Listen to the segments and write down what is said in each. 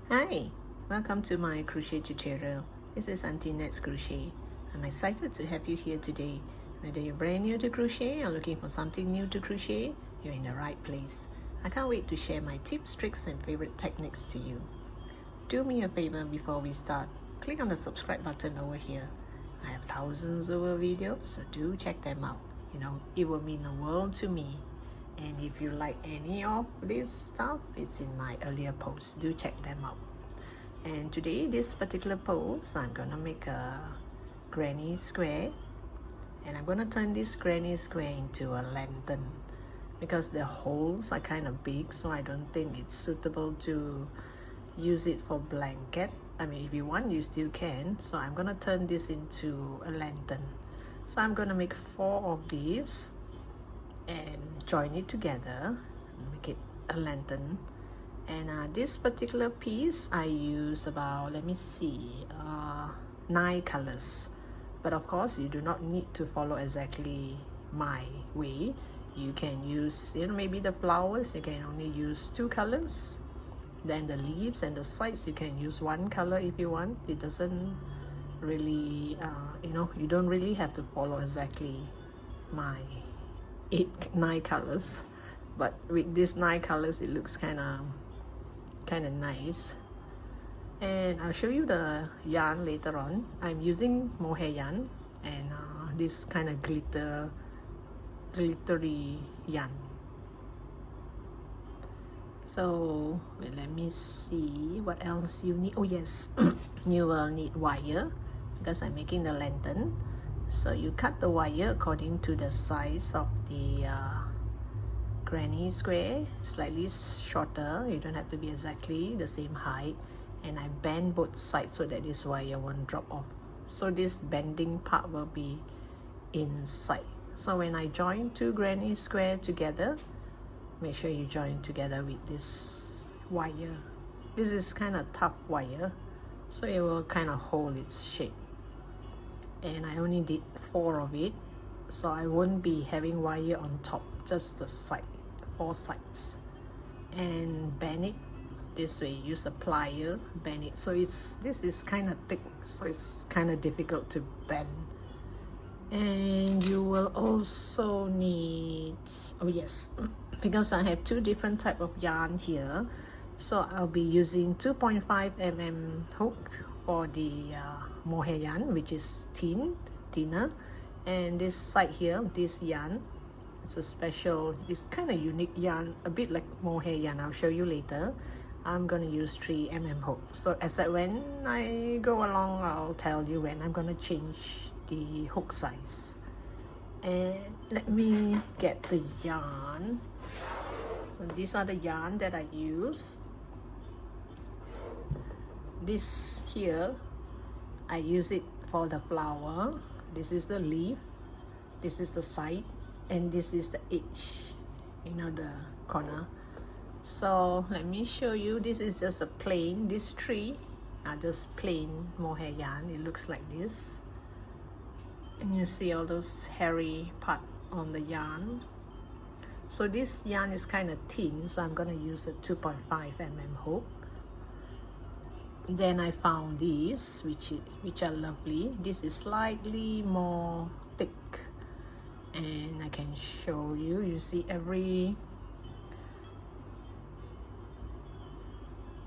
Hi, welcome to my crochet tutorial. This is Auntie Nat's Crochet. I'm excited to have you here today. Whether you're brand new to crochet or looking for something new to crochet, you're in the right place. I can't wait to share my tips, tricks, and favorite techniques to you. Do me a favor before we start. Click on the subscribe button over here. I have thousands of videos, so do check them out. It will mean the world to me. And if you like any of this stuff, it's in my earlier posts. Do check them out. And today, this particular pose, I'm gonna make a granny square, and I'm gonna turn this granny square into a lantern because the holes are kind of big, so I don't think it's suitable to use it for blanket. I mean, if you want, you still can. So I'm gonna turn this into a lantern. So I'm gonna make 4 of these and join it together, make it a lantern. And this particular piece I use about, let me see, 9 colors. But of course, you do not need to follow exactly my way. You can use, maybe the flowers, you can only use 2 colors. Then the leaves and the sides, you can use 1 color if you want. It doesn't really, you don't really have to follow exactly my 9 colors. But with these 9 colors, it looks kind of nice. And I'll show you the yarn later on. I'm using mohair yarn and this kind of glittery yarn. So let me see what else you need. Oh yes, you will need wire because I'm making the lantern. So you cut the wire according to the size of the granny square, slightly shorter. You don't have to be exactly the same height. And I bend both sides so that this wire won't drop off. So this bending part will be inside. So when I join 2 granny square together, make sure you join together with this wire. This is kind of tough wire, so it will kind of hold its shape. And I only did 4 of it, so I won't be having wire on top, just the side, 4 sides. And bend it this way. Use a plier, bend it. So this is kind of thick, so it's kind of difficult to bend. And you will also need, oh yes, because I have 2 different type of yarn here, so I'll be using 2.5 mm hook for the mohair yarn, which is thinner. And this side here, this yarn, it's a special, it's kind of unique yarn, a bit like mohair yarn. I'll show you later. I'm gonna use 3 mm hook. So as when I go along, I'll tell you when I'm gonna change the hook size. And let me get the yarn. And these are the yarn that I use. This here, I use it for the flower. This is the leaf, this is the side, and this is the edge, the corner. So let me show you. This is just a plain, these 3 are just plain mohair yarn. It looks like this. And you see all those hairy part on the yarn. So this yarn is kind of thin, so I'm going to use a 2.5 mm hook. Then I found these, which are lovely. This is slightly more thick, and I can show you. You see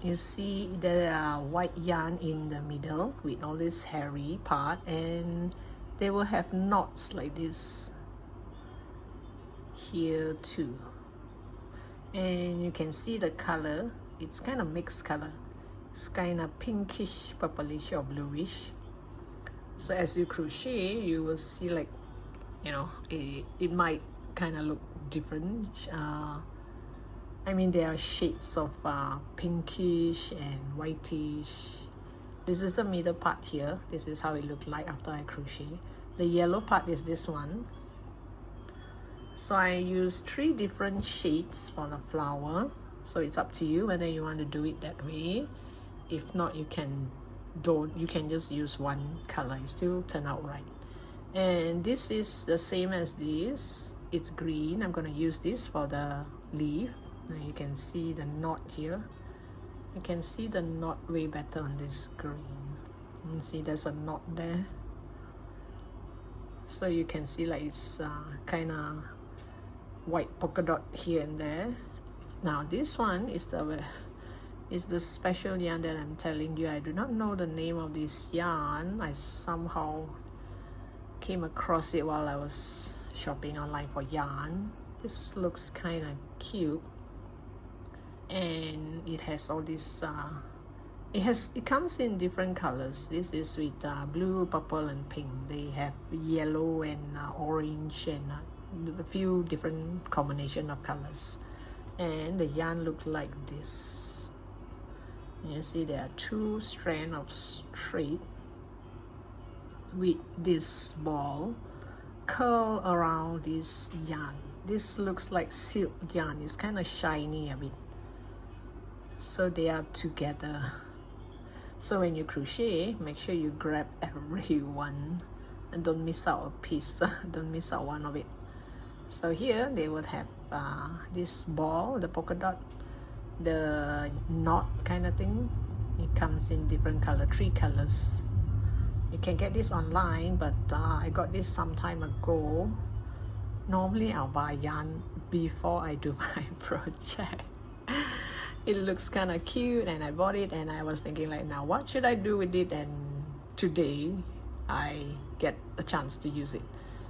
you see the white yarn in the middle with all this hairy part, and they will have knots like this here too. And you can see the color, it's kind of mixed color. It's kind of pinkish, purplish, or bluish. So as you crochet, you will see, like, it might kind of look different. I mean, there are shades of pinkish and whitish. This is the middle part here. This is how it looked like after I crochet. The yellow part is this one. So I use 3 different shades for the flower. So it's up to you whether you want to do it that way. If not, you can just use 1 color. It still turn out right. And this is the same as this. It's green. I'm going to use this for the leaf. Now you can see the knot here. You can see the knot way better on this green. You can see there's a knot there. So you can see like it's kind of white polka dot here and there. Now this one is the special yarn that I'm telling you. I do not know the name of this yarn. I somehow came across it while I was shopping online for yarn. This looks kind of cute, and it has all this it comes in different colors. This is with blue, purple and pink. They have yellow and orange and a few different combination of colors, and the yarn look like this. You see there are 2 strands of straight with this ball curl around this yarn. This looks like silk yarn. It's kind of shiny a bit, so they are together. So when you crochet, make sure you grab every one and don't miss out a piece. Don't miss out one of it. So here they would have this ball, the polka dot, the knot kind of thing. It comes in different color, 3 colors. You can get this online, but I got this some time ago. Normally I'll buy yarn before I do my project. It looks kind of cute and I bought it, and I was thinking like, now what should I do with it? And today I get a chance to use it.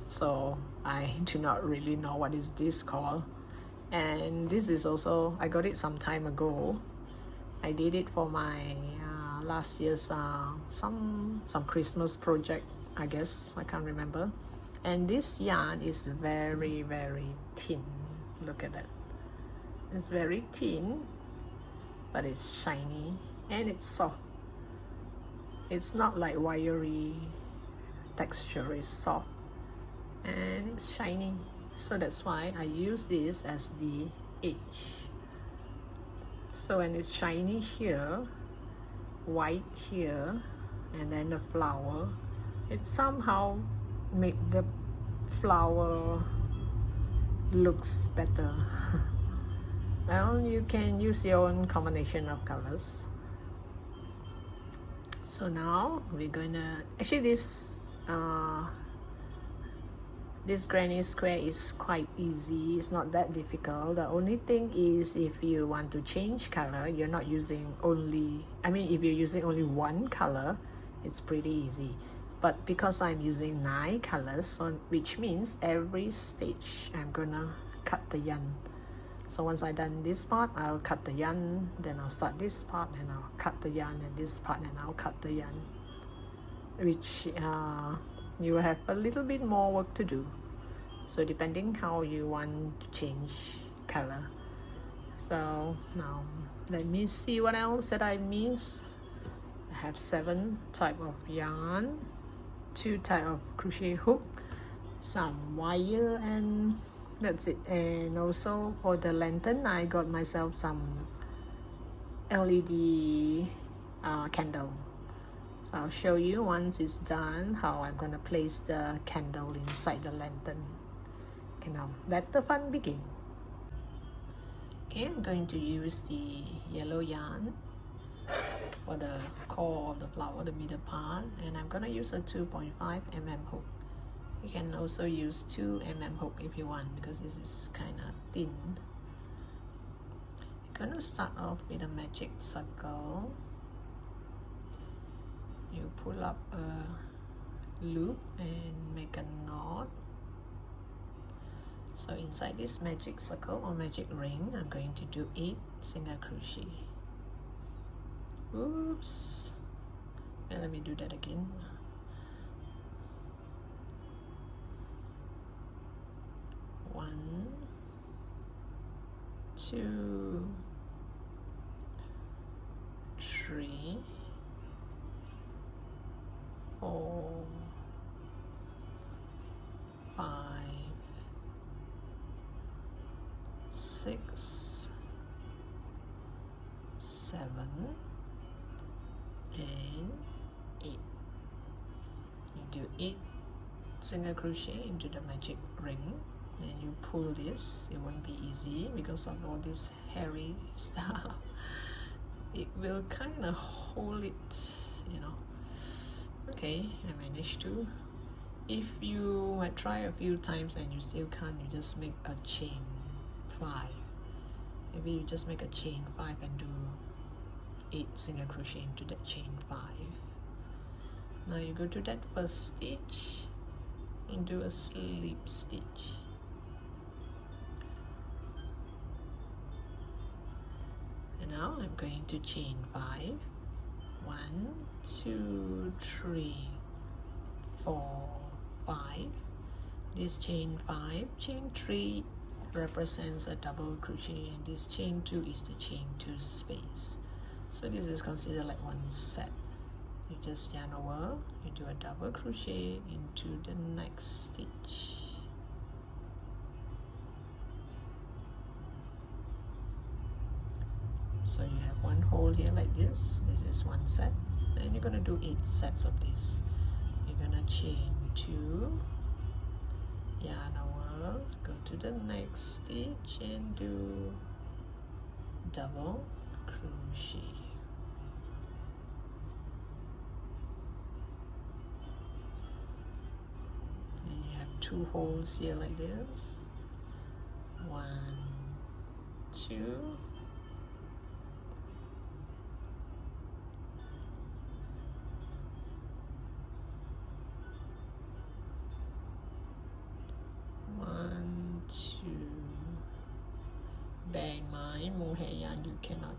So I do not really know what is this called. And this is also, I got it some time ago. I did it for my last year's some Christmas project, I guess. I can't remember. And this yarn is very, very thin. Look at that. It's very thin, but it's shiny and it's soft. It's not like wiry texture. It's soft and it's shiny. So that's why I use this as the edge. So when it's shiny here, white here, and then the flower, it somehow make the flower looks better. Well, you can use your own combination of colors. So now we're gonna, actually this granny square is quite easy. It's not that difficult. The only thing is, if you want to change color, you're not using only, I mean if you're using only one color, it's pretty easy. But because I'm using 9 colors, so which means every stitch I'm gonna cut the yarn. So once I've done this part, I'll cut the yarn, then I'll start this part and I'll cut the yarn, and this part and I'll cut the yarn, which you will have a little bit more work to do. So depending how you want to change color. So now let me see what else that I missed. I have 7 type of yarn, 2 type of crochet hook, some wire, and that's it. And also for the lantern, I got myself some LED candle. So I'll show you once it's done how I'm gonna place the candle inside the lantern. Okay, now let the fun begin. Okay, I'm going to use the yellow yarn for the core of the flower, the middle part, and I'm gonna use a 2.5 mm hook. You can also use 2 mm hook if you want, because this is kind of thin. You're gonna start off with a magic circle. You pull up a loop and make a knot. So inside this magic circle or magic ring, I'm going to do 8 single crochet. Oops. And let me do that again. 1, 2, 3, 4, 5, 6, 7, and 8. You do 8 single crochet into the magic ring, and you pull this. It won't be easy because of all this hairy stuff. it will kind of hold it, you know. Okay, I managed to. If you might try a few times and you still can't, you just make a chain 5. Maybe you just make a chain 5 and do 8 single crochet into that chain 5. Now you go to that first stitch and do a slip stitch. And now I'm going to chain 5. 1, 2, 3, 4, 5. This chain 5, chain 3 represents a double crochet, and this chain 2 is the chain 2 space. So this is considered like one set. You just yarn over, you do a double crochet into the next stitch. So you have one hole here like this. This is one set. Then you're gonna do 8 sets of this. You're gonna chain 2, yarn over, go to the next stitch and do double crochet. And you have 2 holes here like this. 1, 2. 1, 2. Bear in mind, mohair yarn you cannot,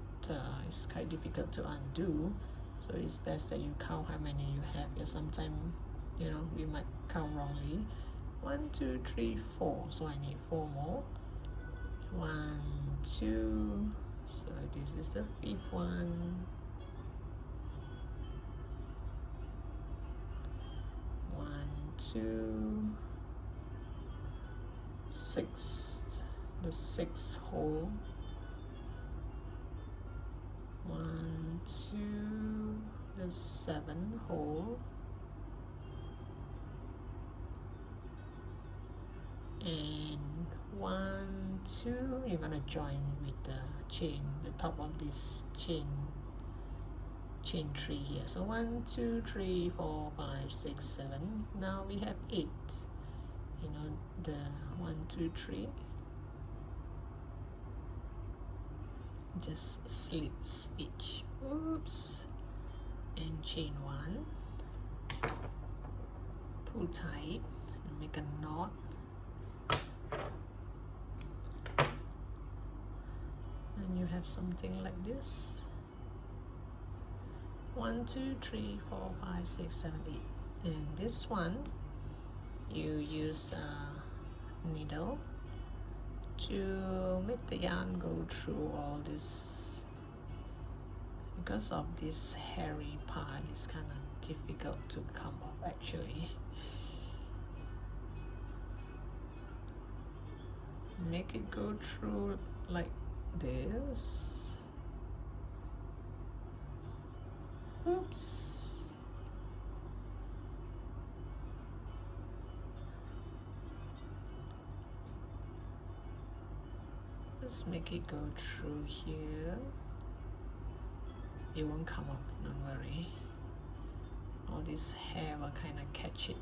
it's quite difficult to undo, so it's best that you count how many you have here. Sometimes, you know, we might count wrongly. 1, 2, 3, 4, so I need 4 more. 1, 2, so this is the 5th one. 1, 2, 6, the 6th hole. 1, 2, the 7th hole. And 1, 2, you're gonna join with the chain, the top of this chain 3 here. So 1, 2, 3, 4, 5, 6, 7. Now we have 8. You know, the 1, 2, 3. Just slip stitch. Oops. And chain 1. Pull tight and make a knot. And you have something like this. 1, 2, 3, 4, 5, 6, 7, 8. And this one, you use a needle to make the yarn go through all this. Because of this hairy part, it's kind of difficult to come off actually. Make it go through like this. Oops. Just make it go through here. It won't come up, don't worry. All this hair will kind of catch it.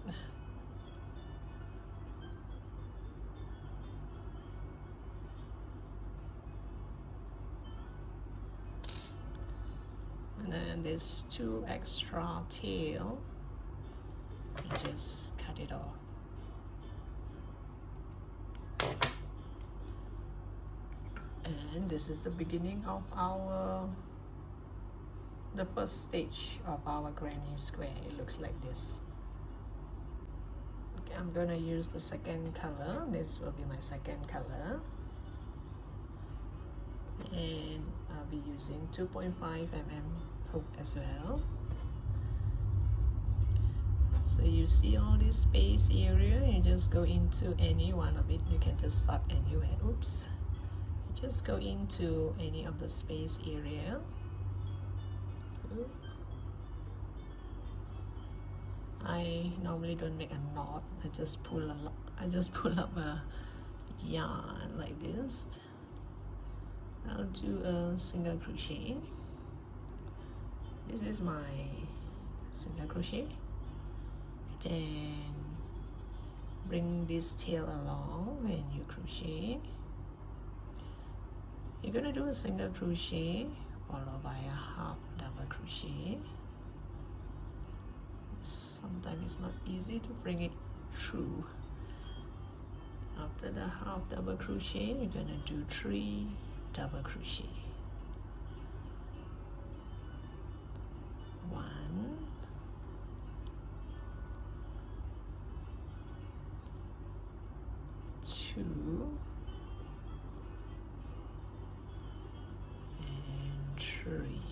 And then there's 2 extra tail. You just cut it off. And this is the beginning of the first stage of our granny square. It looks like this. Okay, I'm gonna use the second color. This will be my second color. And I'll be using 2.5 mm hook as well. So you see all this space area, you just go into any one of it. You can just start anywhere. Oops. You just go into any of the space area. I normally don't make a knot. I just pull up a yarn like this. I'll do a single crochet This is my single crochet. Then bring this tail along when you crochet. You're going to do a single crochet followed by a half double crochet. Sometimes it's not easy to bring it through. After the half double crochet, you're going to do 3 double crochet. 1, 2, and 3.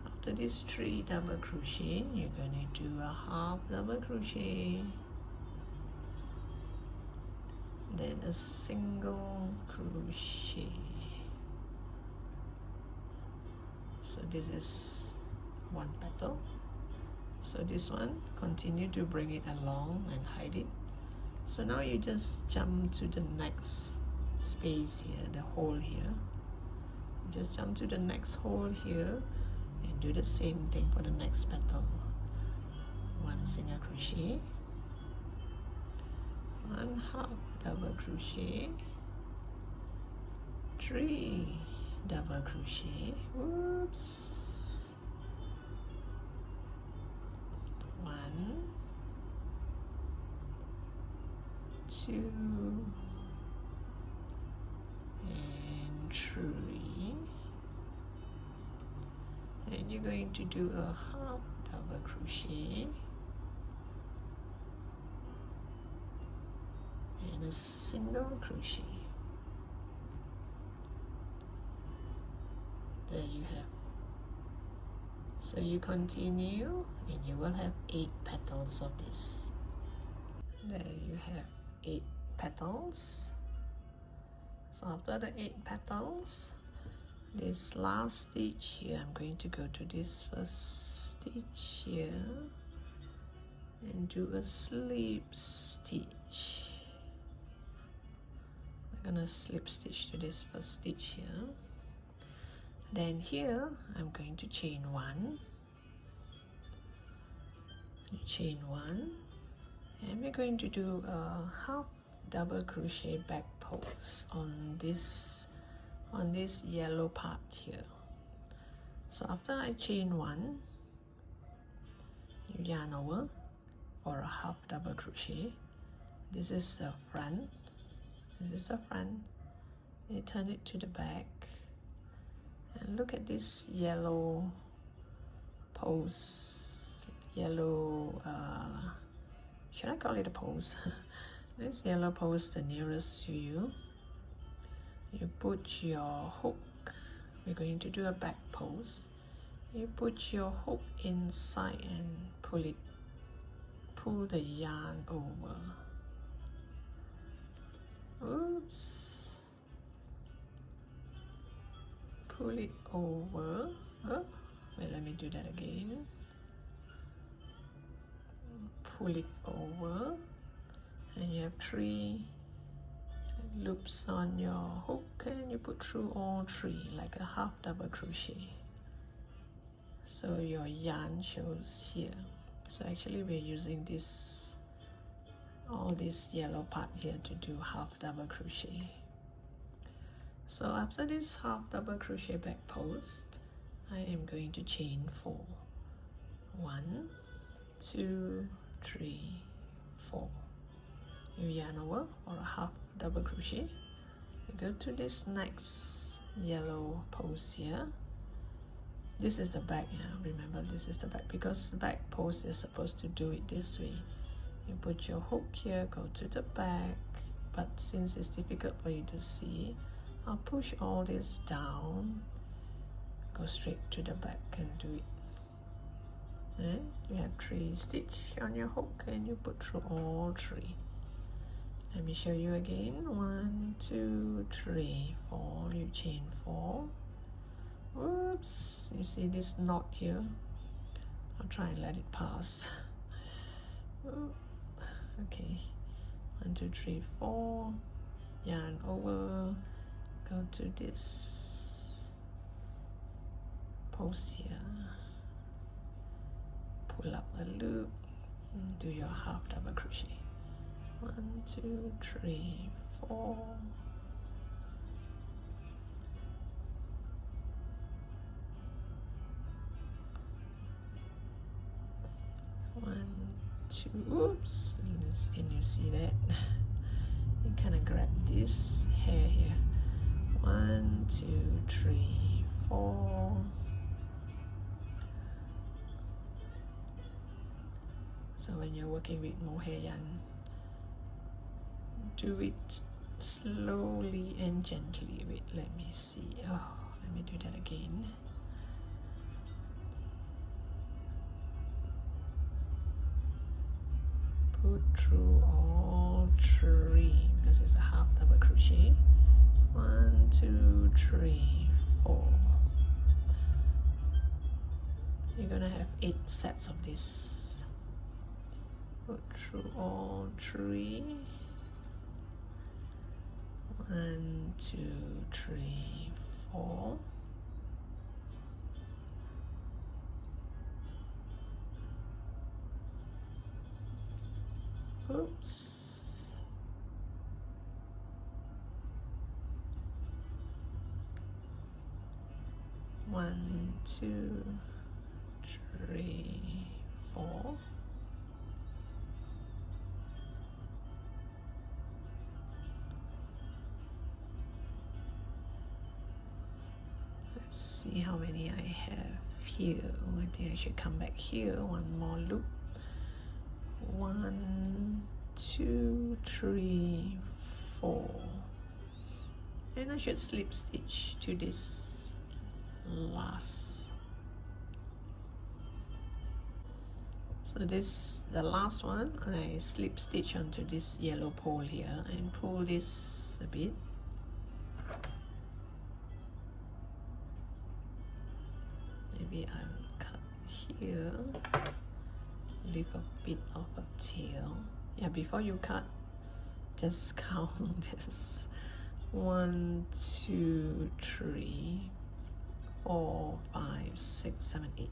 After these 3 double crochet, you're going to do a half double crochet, then a single crochet. So this is 1 petal. So this one, continue to bring it along and hide it. So now you just jump to the next space here, the hole here. Just jump to the next hole here and do the same thing for the next petal. 1 single crochet, 1 half double crochet, 3 double crochet, whoops, 1, 2, and 3, and you're going to do a half double crochet and a single crochet. There you have. So you continue and you will have 8 petals of this. There you have 8 petals. So after the 8 petals, this last stitch here, I'm going to go to this first stitch here and do a slip stitch. I'm gonna slip stitch to this first stitch here. Then here I'm going to chain 1, chain 1, and we're going to do a half double crochet back pose on this yellow part here. So after I chain 1, you yarn over for a half double crochet. This is the front. This is the front. You turn it to the back. And look at this yellow pose, should I call it a pose? This yellow pose, the nearest to you. You put your hook, we're going to do a back pose. You put your hook inside and pull the yarn over. Oops. Pull it over. Oh, wait, let me do that again. Pull it over, and you have 3 loops on your hook, and you put through all 3 like a half double crochet. So your yarn shows here. So actually we're using all this yellow part here to do half double crochet. So after this half double crochet back post, I am going to chain 4. 1, 2, 3, 4. You yarn over for a half double crochet. You go to this next yellow post here. This is the back, yeah. Remember, this is the back, because back post is supposed to do it this way. You put your hook here, go to the back, but since it's difficult for you to see, I'll push all this down, go straight to the back and do it. And you have 3 stitches on your hook and you put through all 3. Let me show you again. 1, 2, 3, 4. You chain 4. Whoops! You see this knot here? I'll try and let it pass. Okay. 1, 2, 3, 4. Yarn over. Go to this petals here. Pull up a loop, do your half double crochet. 1, 2, 3, 4. One, two, oops, can you see that? You kind of grab this hair here. 1, 2, 3, 4. So when you're working with mohair yarn, do it slowly and gently. Wait, let me see. Oh, let me do that again. Put through all 3 because it's a half double crochet. 1, 2, 3, 4. You're gonna have 8 sets of this. Put through all 3. 1, 2, 3, 4. Oops. One, 2, 3, 4. Let's see how many I have here. I think I should come back here. One more loop. 1, 2, 3, 4. And I should slip stitch to this last. So this, the last one, I slip stitch onto this yellow pole here and pull this a bit. Maybe I'll cut here. Leave a bit of a tail. Yeah, before you cut, just count this. 1, 2, 3, 4, 5, 6, 7, 8.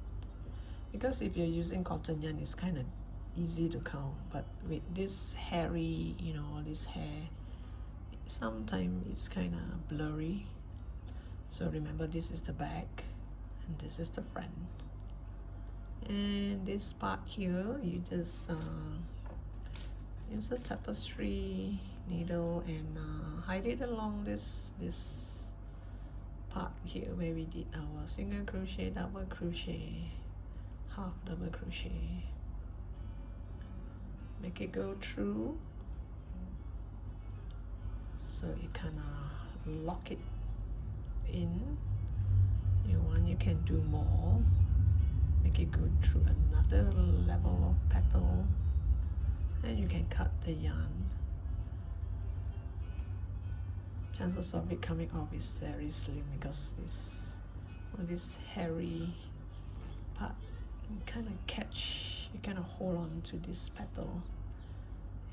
Because if you're using cotton yarn, it's kind of easy to count. But with this hairy, you know, this hair, sometimes it's kind of blurry. So remember, this is the back and this is the front. And this part here, you just use a tapestry needle and hide it along this part here where we did our single crochet, double crochet, half double crochet. Make it go through so you kind of lock it in. You can do more. Make it go through another level of petal, and you can cut the yarn. Chances of it coming off is very slim because this hairy part, you kind of catch, you kind of hold on to this petal,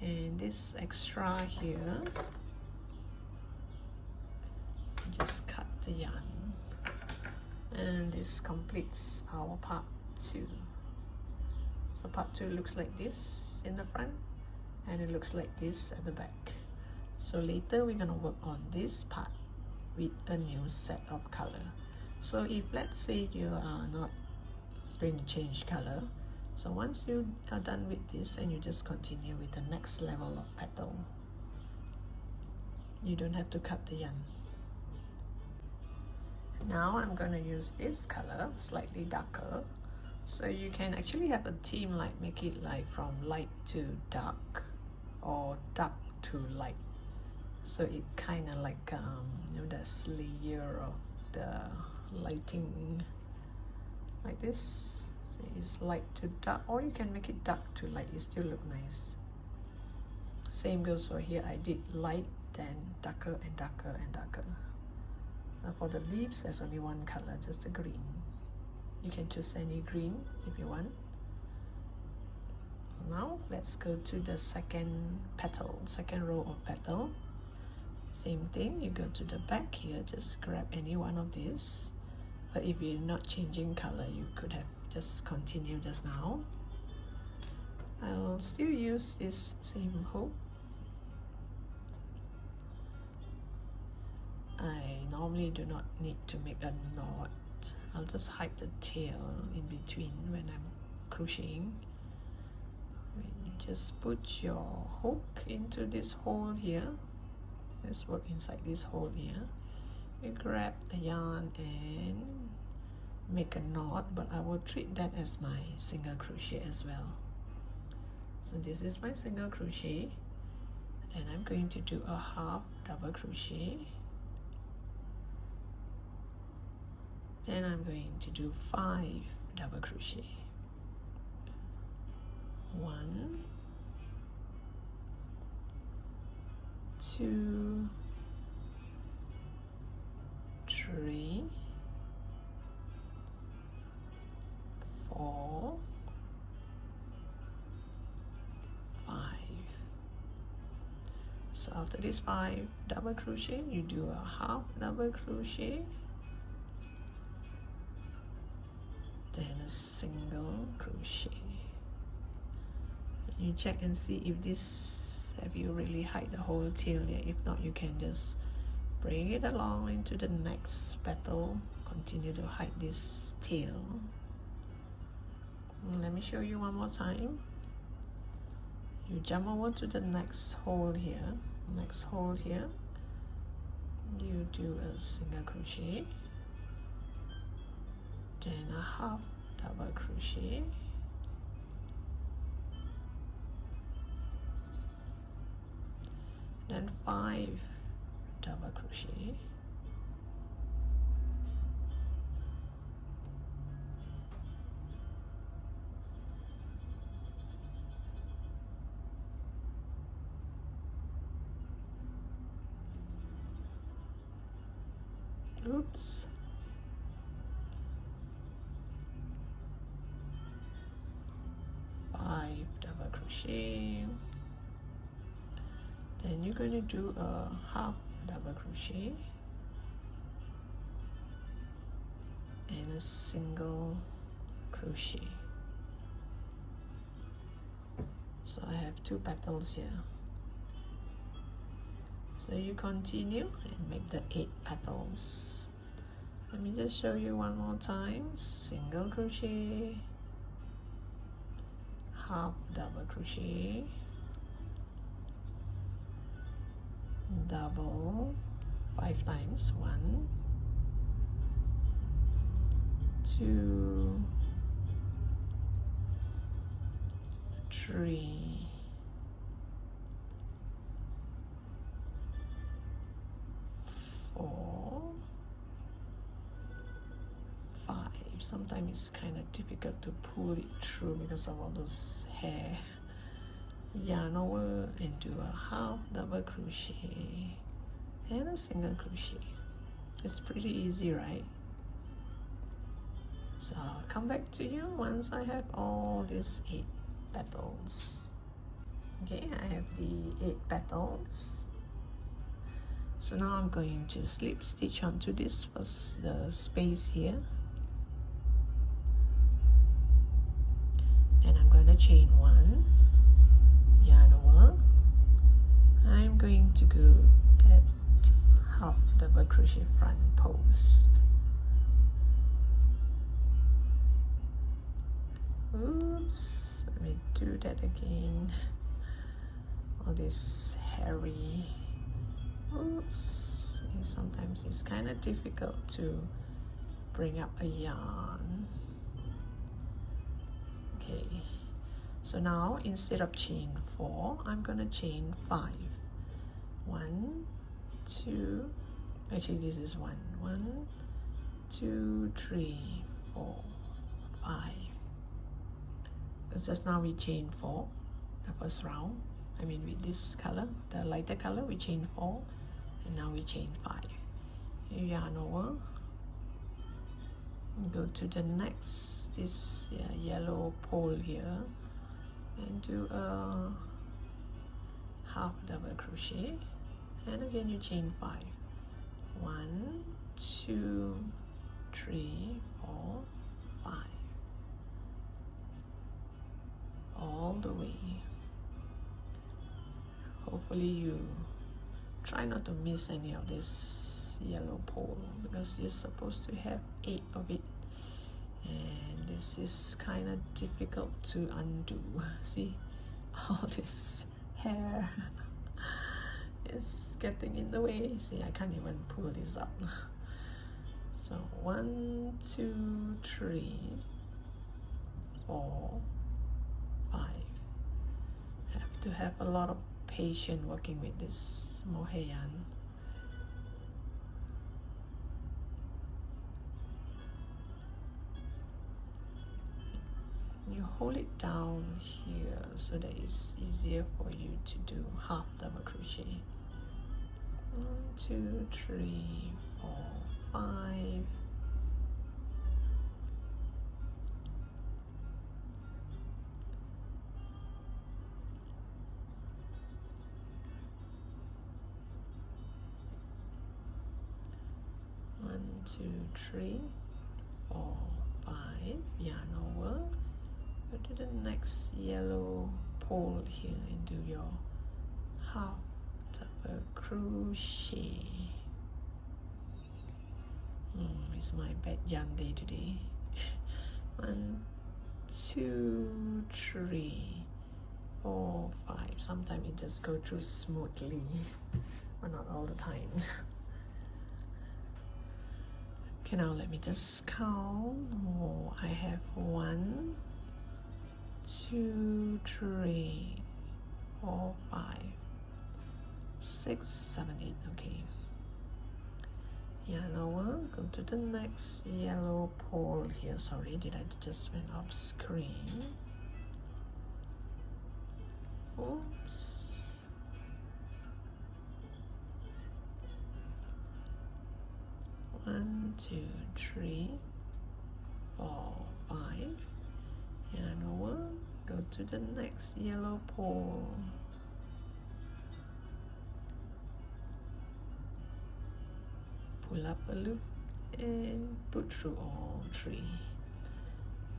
and this extra here, just cut the yarn, and this completes our part 2. So part 2 looks like this in the front, and it looks like this at the back. So later we're gonna work on this part with a new set of color. So if let's say you are not going to change color, so once you are done with this, and you just continue with the next level of petal, you don't have to cut the yarn. Now I'm going to use this color, slightly darker, so you can actually have a theme, like make it like from light to dark or dark to light. So it kind of like you know, this layer of the lighting like this. So it's light to dark, or you can make it dark to light, it still look nice. Same goes for here. I did light, then darker and darker and darker. For the leaves, there's only one color, just the green. You can choose any green if you want. Now let's go to the second petal, second row of petal. Same thing, you go to the back here, just grab any one of these, But if you're not changing color, you could have just continued just now. I'll still use this same hook. I normally do not need to make a knot. I'll just hide the tail in between when I'm crocheting. You just put your hook into this hole here. Let's work inside this hole here. You grab the yarn and make a knot, but I will treat that as my single crochet as well. So this is my single crochet, and I'm going to do a half double crochet. Then I'm going to do 5 double crochet. 1, 2, 3, 4, 5. So after this 5 double crochet, you do a half double crochet, then a single crochet. You check and see if this, have you really hide the whole tail yet. If not, you can just bring it along into the next petal, continue to hide this tail. Let me show you one more time. You jump over to the next hole here, you do a single crochet, then a half double crochet, then 5 double crochet, oops, 5 double crochet, then you're going to do a half double crochet and a single crochet. So I have 2 petals here. So you continue and make the 8 petals. Let me just show you one more time. Single crochet, half double crochet, double 5 times, 1, 2, 3, 4, 5. Sometimes it's kind of difficult to pull it through because of all those hair. Yarn over and do a half double crochet and a single crochet. It's pretty easy, right? So I'll come back to you once I have all these 8 petals. Okay, I have the 8 petals. So now I'm going to slip stitch onto this first, the space here, and I'm going to chain 1, yarn over. I'm going to go that half double crochet front post. Oops, let me do that again. All this hairy. Oops, sometimes it's kind of difficult to bring up a yarn. Okay, so now instead of chain 4, I'm gonna chain 5. 1, 2, actually this is 1, 1, 2, 3, 4, 5. Because just now we chained 4 the first round. I mean with this color, the lighter color, we chain 4, and now we chain 5. You yarn over, go to the next, this yellow pole here, and do a half double crochet, and again you chain 5. 1, 2, 3, 4, 5, all the way. Hopefully you try not to miss any of this yellow pole, because you're supposed to have 8 of it, and this is kind of difficult to undo. See, all this hair is getting in the way. See, I can't even pull this up. So 1, 2, 3, 4, 5. Have to have a lot of patience working with this mohair yarn. You hold it down here so that it's easier for you to do half double crochet. 1, 2, 3, 4, 5. One, 2, 3, 4, 5. Yarn over. Go to the next yellow pole here and do your half double crochet. It's my bad yarn day today. 1, 2, 3, 4, 5. Sometimes it just goes through smoothly, but not all the time. Okay, now let me just count. I have 1, 2, 3, 4, 5, 6, 7, 8. Okay. Yarn over, go to the next yellow pole here. Sorry, did I just went off screen? Oops. One, 2, 3, 4, 5. Yarn over, go to the next yellow pole. Pull up a loop and put through all 3.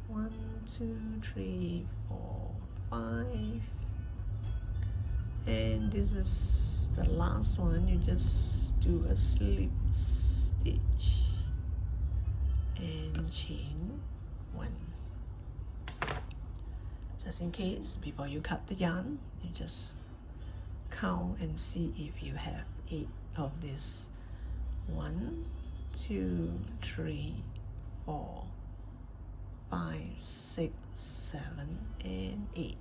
1, 2, 3, 4, 5. And this is the last one. You just do a slip stitch and chain 1. Just in case, before you cut the yarn, you just count and see if you have 8 of this. 1, 2, 3, 4, 5, 6, 7, and 8.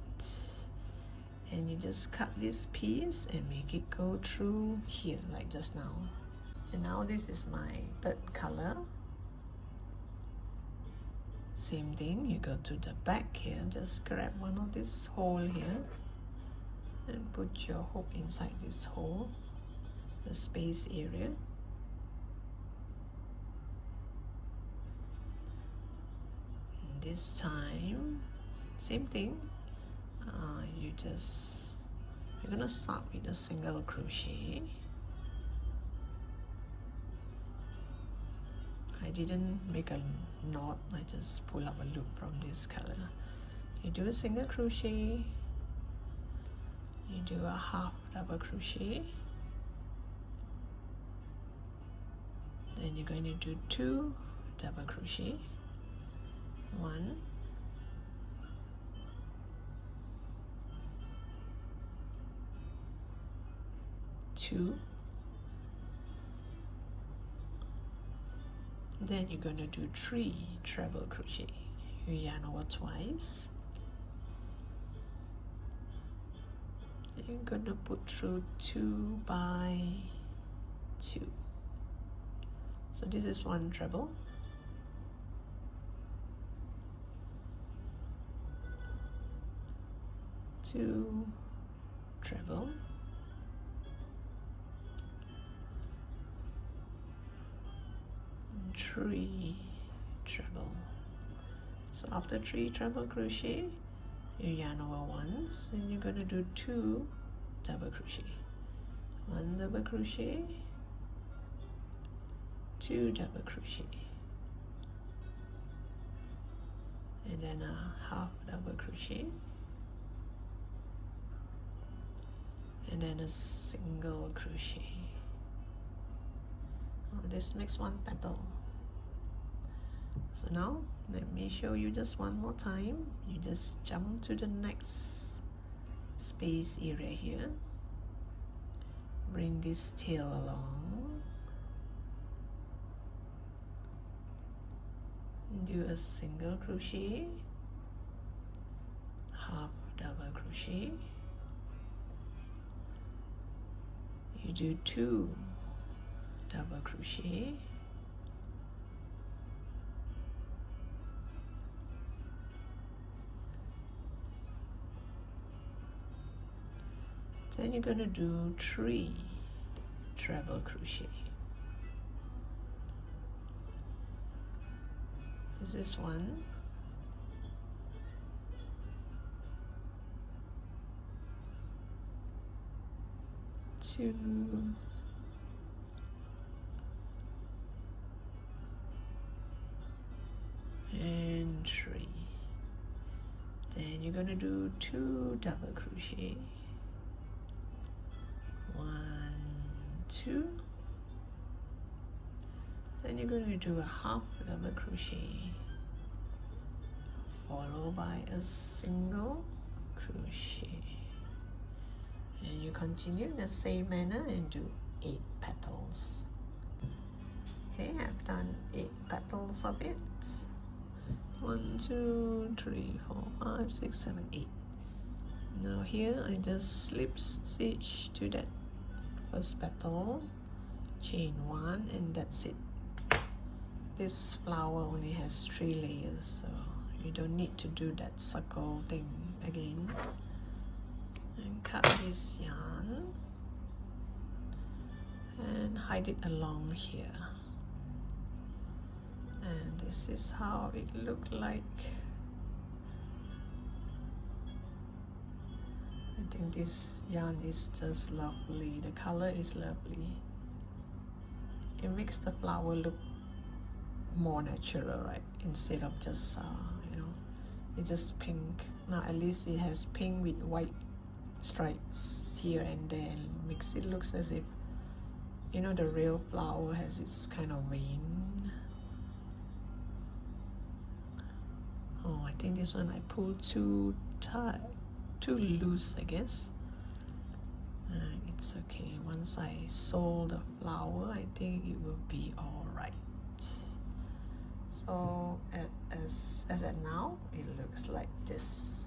And you just cut this piece and make it go through here like just now. And now this is my 3rd color. Same thing, you go to the back here, just grab one of this hole here and put your hook inside this hole, the space area. And this time, same thing, you're gonna start with a single crochet. I didn't make a knot, I just pull up a loop from this color. You do a single crochet, you do a half double crochet, then you're going to do 2 double crochet, 1, 2, then you're going to do 3 treble crochet. You yarn over twice. You're going to put through 2 by 2. So this is 1 treble. Two treble. 3 treble. So after 3 treble crochet, you yarn over once, and you're going to do 2 double crochet. 1 double crochet, 2 double crochet, and then a half double crochet, and then a single crochet. This makes one petal. So now let me show you just one more time. You just jump to the next space area here, bring this tail along, do a single crochet, half double crochet, you do 2 double crochet, then you're going to do 3 treble crochet. This is 1, 2, and 3. Then you're going to do 2 double crochet, 1, 2. Then you're going to do a half double crochet followed by a single crochet, and you continue in the same manner and do 8 petals. Okay, I've done 8 petals of it. 1, 2, 3, 4, 5, 6, 7, 8. Now here I just slip stitch to that first petal, chain 1, and that's it. This flower only has 3 layers, so you don't need to do that circle thing again. And cut this yarn and hide it along here. And this is how it looked like. I think this yarn is just lovely. The color is lovely. It makes the flower look more natural, right? Instead of just you know, it's just pink. Now at least it has pink with white stripes here and there, and makes it looks as if, you know, the real flower has its kind of vein. Oh, I think this one I pulled too tight, too loose, I guess. It's okay. Once I sew the flower, I think it will be all right. So as at now, it looks like this.